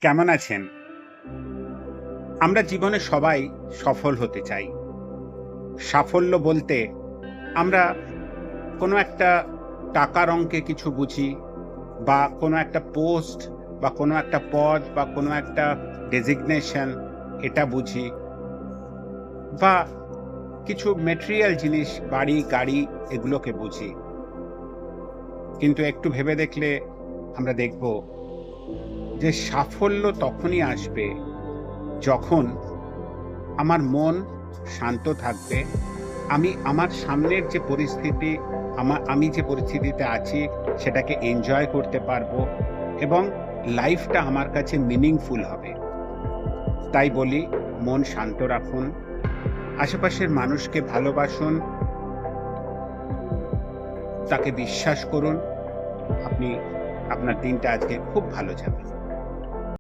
কেমন আছেন? আমরা জীবনে সবাই সফল হতে চাই। সাফল্য বলতে আমরা কোনো একটা টাকার অঙ্কে কিছু বুঝি বা কোনো একটা পোস্ট বা কোনো একটা পদ বা কোনো একটা ডেজিগনেশন এটা বুঝি বা কিছু ম্যাটেরিয়াল জিনিস বাড়ি, গাড়ি এগুলোকে বুঝি। কিন্তু একটু ভেবে দেখলে আমরা দেখব যে সাফল্য তখনই আসবে যখন আমার মন শান্ত থাকবে। আমি আমার সামনের যে পরিস্থিতি, আমি যে পরিস্থিতিতে আছি সেটাকে এনজয় করতে পারবো এবং লাইফটা আমার কাছে মিনিংফুল হবে। তাই বলি, মন শান্ত রাখুন, আশেপাশের মানুষকে ভালোবাসুন, তাকে বিশ্বাস করুন। আপনি আপনার দিনটা আজকে খুব ভালো যাবে।